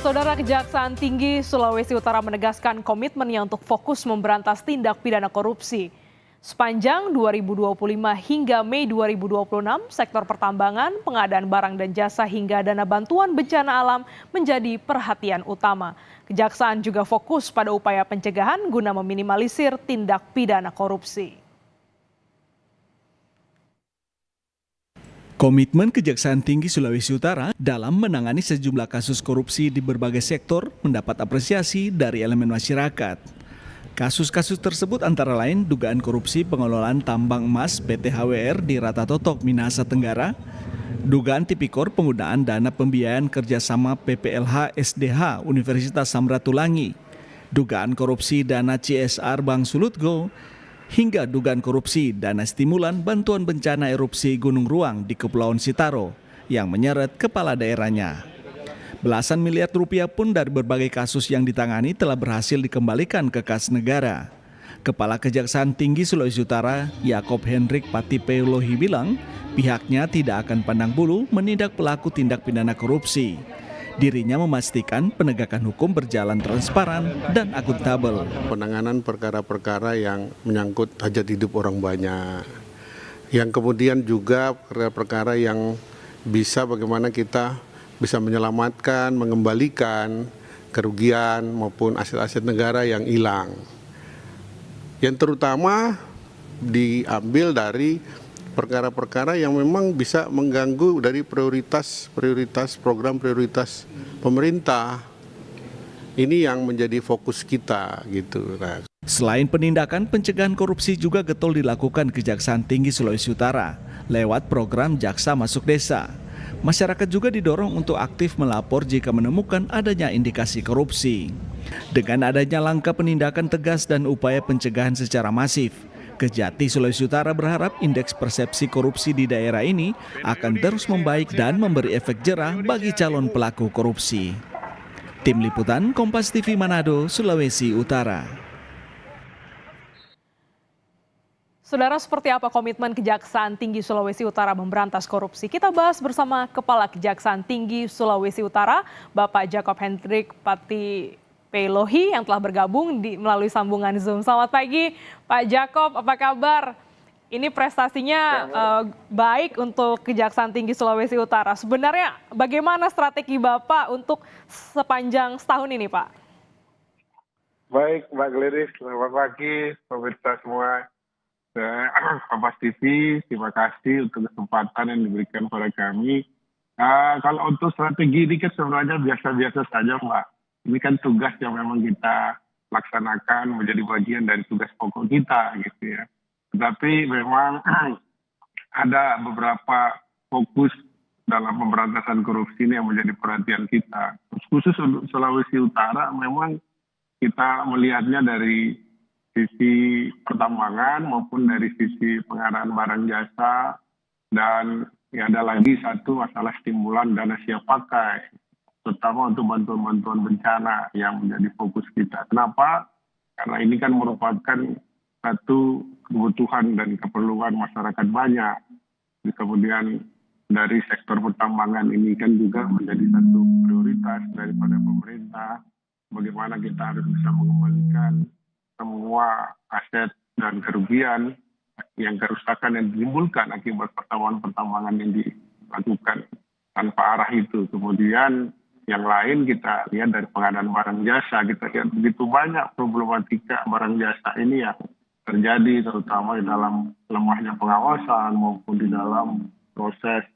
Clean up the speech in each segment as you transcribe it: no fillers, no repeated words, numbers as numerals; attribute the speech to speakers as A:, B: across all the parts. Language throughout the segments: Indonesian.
A: Saudara Kejaksaan Tinggi Sulawesi Utara menegaskan komitmennya untuk fokus memberantas tindak pidana korupsi. Sepanjang 2025 hingga Mei 2026, sektor pertambangan, pengadaan barang dan jasa hingga dana bantuan bencana alam menjadi perhatian utama. Kejaksaan juga fokus pada upaya pencegahan guna meminimalisir tindak pidana korupsi.
B: Komitmen Kejaksaan Tinggi Sulawesi Utara dalam menangani sejumlah kasus korupsi di berbagai sektor mendapat apresiasi dari elemen masyarakat. Kasus-kasus tersebut antara lain dugaan korupsi pengelolaan tambang emas PT HWR di Ratatotok, Minahasa Tenggara, dugaan tipikor penggunaan dana pembiayaan kerjasama PPLH SDH Universitas Samratulangi, dugaan korupsi dana CSR Bank Sulutgo, hingga dugaan korupsi dana stimulan bantuan bencana erupsi Gunung Ruang di Kepulauan Sitaro yang menyeret kepala daerahnya. Belasan miliar rupiah pun dari berbagai kasus yang ditangani telah berhasil dikembalikan ke kas negara. Kepala Kejaksaan Tinggi Sulawesi Utara, Yakob Hendrik Patipeulohi bilang, pihaknya tidak akan pandang bulu menindak pelaku tindak pidana korupsi. Dirinya memastikan penegakan hukum berjalan transparan dan akuntabel.
C: Penanganan perkara-perkara yang menyangkut hajat hidup orang banyak. Yang kemudian juga perkara-perkara yang bisa bagaimana kita bisa menyelamatkan, mengembalikan kerugian maupun aset-aset negara yang hilang. Yang terutama diambil dari perkara-perkara yang memang bisa mengganggu dari prioritas program prioritas pemerintah. Ini yang menjadi fokus kita gitu.
B: Selain penindakan, pencegahan korupsi juga getol dilakukan Kejaksaan Tinggi Sulawesi Utara lewat program Jaksa Masuk Desa. Masyarakat juga didorong untuk aktif melapor jika menemukan adanya indikasi korupsi. Dengan adanya langkah penindakan tegas dan upaya pencegahan secara masif, Kejati Sulawesi Utara berharap indeks persepsi korupsi di daerah ini akan terus membaik dan memberi efek jerah bagi calon pelaku korupsi. Tim Liputan Kompas TV Manado, Sulawesi Utara.
A: Saudara, seperti apa komitmen Kejaksaan Tinggi Sulawesi Utara memberantas korupsi? Kita bahas bersama Kepala Kejaksaan Tinggi Sulawesi Utara, Bapak Jakob Hendrik Patipeulohi yang telah bergabung melalui sambungan Zoom. Selamat pagi, Pak Jakob, apa kabar? Ini prestasinya baik untuk Kejaksaan Tinggi Sulawesi Utara. Sebenarnya bagaimana strategi Bapak untuk sepanjang setahun ini, Pak?
D: Baik, Mbak Gleris, selamat pagi, pemirsa semua. Kompas TV, terima kasih untuk kesempatan yang diberikan kepada kami. Kalau untuk strategi ini kan sebenarnya biasa-biasa saja, Mbak. Ini kan tugas yang memang kita laksanakan menjadi bagian dari tugas pokok kita, gitu ya. Tetapi memang ada beberapa fokus dalam pemberantasan korupsi ini yang menjadi perhatian kita. Khusus untuk Sulawesi Utara, memang kita melihatnya dari sisi pertambangan maupun dari sisi pengadaan barang jasa, dan ada lagi satu masalah stimulan dana siap pakai, terutama untuk bantuan-bantuan bencana yang menjadi fokus kita. Kenapa? Karena ini kan merupakan satu kebutuhan dan keperluan masyarakat banyak. Kemudian dari sektor pertambangan ini kan juga menjadi satu prioritas daripada pemerintah. Bagaimana kita harus bisa mengembalikan semua aset dan kerugian yang kerusakan yang ditimbulkan akibat pertambangan yang dilakukan tanpa arah itu. Kemudian yang lain kita lihat dari pengadaan barang jasa, kita lihat begitu banyak problematika barang jasa ini yang terjadi, terutama di dalam lemahnya pengawasan maupun di dalam proses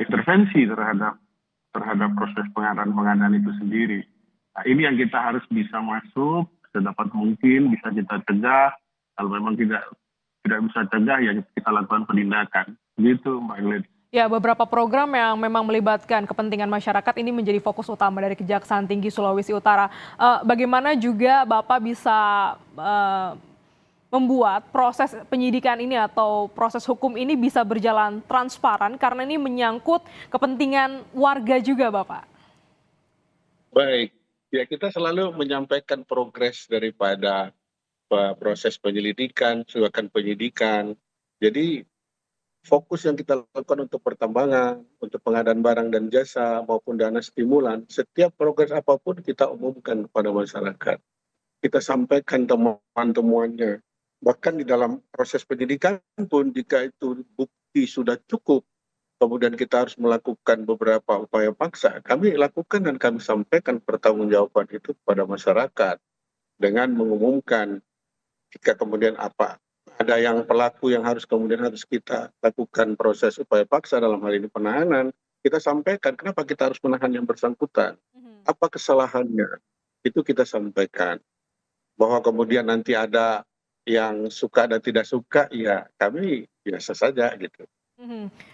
D: intervensi terhadap proses pengadaan itu sendiri. Nah, ini yang kita harus bisa masuk sedapat mungkin, bisa kita cegah. Kalau memang tidak bisa cegah, ya kita lakukan penindakan. Begitu, Mbak Glenn.
A: Ya, beberapa program yang memang melibatkan kepentingan masyarakat ini menjadi fokus utama dari Kejaksaan Tinggi Sulawesi Utara. Bagaimana juga Bapak bisa membuat proses penyidikan ini atau proses hukum ini bisa berjalan transparan, karena ini menyangkut kepentingan warga juga, Bapak?
E: Baik. Ya, kita selalu menyampaikan progres daripada proses penyelidikan, suakan penyidikan. Jadi fokus yang kita lakukan untuk pertambangan, untuk pengadaan barang dan jasa maupun dana stimulan, setiap progres apapun kita umumkan kepada masyarakat. Kita sampaikan temuan-temuannya. Bahkan di dalam proses penyidikan pun jika itu bukti sudah cukup, kemudian kita harus melakukan beberapa upaya paksa, kami lakukan dan kami sampaikan pertanggungjawaban itu kepada masyarakat dengan mengumumkan jika kemudian ada yang pelaku yang kemudian harus kita lakukan proses upaya paksa dalam hal ini penahanan, kita sampaikan kenapa kita harus menahan yang bersangkutan, apa kesalahannya, itu kita sampaikan. Bahwa kemudian nanti ada yang suka dan tidak suka, ya kami biasa saja gitu.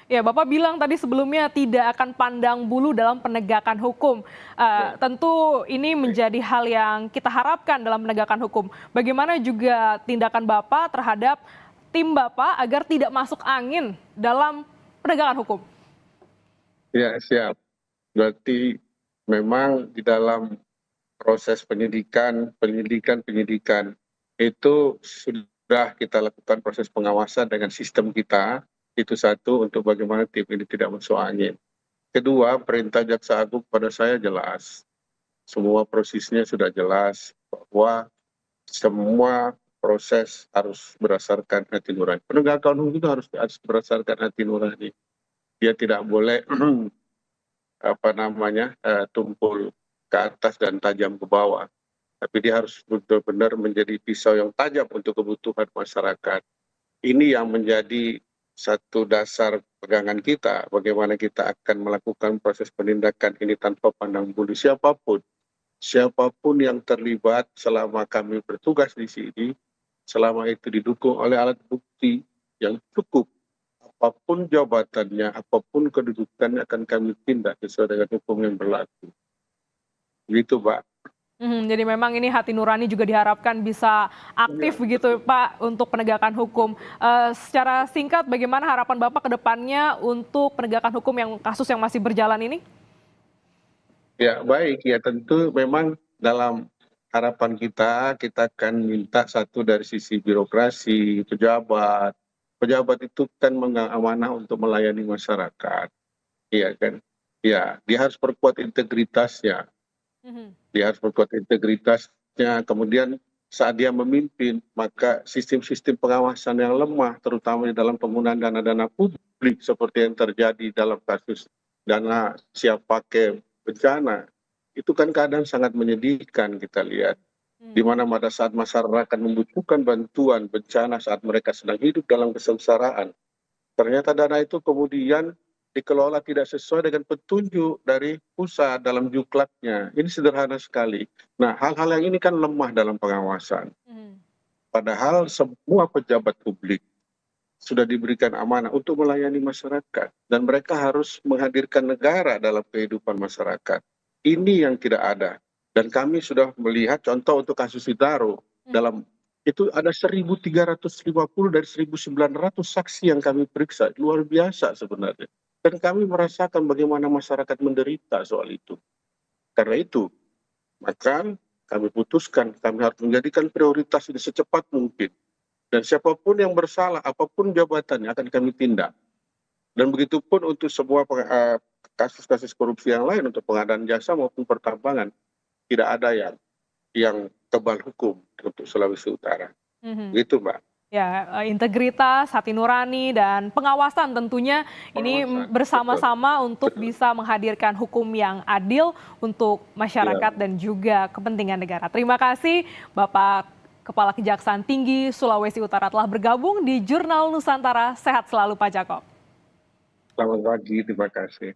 A: Ya, Bapak bilang tadi sebelumnya tidak akan pandang bulu dalam penegakan hukum. Tentu ini menjadi hal yang kita harapkan dalam penegakan hukum. Bagaimana juga tindakan Bapak terhadap tim Bapak agar tidak masuk angin dalam penegakan hukum?
E: Ya, siap. Berarti memang di dalam proses penyidikan itu sudah kita lakukan proses pengawasan dengan sistem kita. Itu satu, untuk bagaimana tim ini tidak masuk angin. Kedua, perintah Jaksa Agung pada saya jelas. Semua prosesnya sudah jelas bahwa semua proses harus berdasarkan hati nurani. Penegakan hukum itu harus berdasarkan hati nurani. Dia tidak boleh tumpul ke atas dan tajam ke bawah. Tapi dia harus benar-benar menjadi pisau yang tajam untuk kebutuhan masyarakat. Ini yang menjadi satu dasar pegangan kita, bagaimana kita akan melakukan proses penindakan ini tanpa pandang bulu siapapun yang terlibat selama kami bertugas di sini, selama itu didukung oleh alat bukti yang cukup, apapun jabatannya, apapun kedudukannya akan kami tindak sesuai dengan hukum yang berlaku. Begitu, Pak.
A: Jadi memang ini hati nurani juga diharapkan bisa aktif begitu Pak untuk penegakan hukum. Secara singkat bagaimana harapan Bapak ke depannya untuk penegakan hukum kasus yang masih berjalan ini?
E: Ya baik, ya tentu memang dalam harapan kita akan minta satu dari sisi birokrasi, pejabat itu kan amanah untuk melayani masyarakat, iya kan? Ya, dia harus perkuat integritasnya. Kemudian saat dia memimpin, maka sistem-sistem pengawasan yang lemah, terutama di dalam penggunaan dana-dana publik seperti yang terjadi dalam kasus dana siap pakai bencana, itu kan keadaan sangat menyedihkan kita lihat. Di mana pada saat masyarakat membutuhkan bantuan bencana saat mereka sedang hidup dalam kesengsaraan, ternyata dana itu kemudian dikelola tidak sesuai dengan petunjuk dari pusat dalam juklatnya. Ini sederhana sekali. Nah, hal-hal yang ini kan lemah dalam pengawasan. Padahal semua pejabat publik sudah diberikan amanah untuk melayani masyarakat. Dan mereka harus menghadirkan negara dalam kehidupan masyarakat. Ini yang tidak ada. Dan kami sudah melihat contoh untuk kasus Sitaro. Itu ada 1.350 dari 1.900 saksi yang kami periksa. Luar biasa sebenarnya. Dan kami merasakan bagaimana masyarakat menderita soal itu. Karena itu, maka kami putuskan, kami harus menjadikan prioritas ini secepat mungkin. Dan siapapun yang bersalah, apapun jabatannya akan kami tindak. Dan begitu pun untuk semua kasus-kasus korupsi yang lain, untuk pengadaan jasa maupun pertambangan, tidak ada yang tebal hukum untuk Sulawesi Utara. Gitu, Mbak.
A: Ya, integritas, hati nurani, dan pengawasan tentunya ini bersama-sama untuk bisa menghadirkan hukum yang adil untuk masyarakat dan juga kepentingan negara. Terima kasih Bapak Kepala Kejaksaan Tinggi Sulawesi Utara telah bergabung di Jurnal Nusantara. Sehat selalu Pak Jakob.
E: Selamat pagi, terima kasih.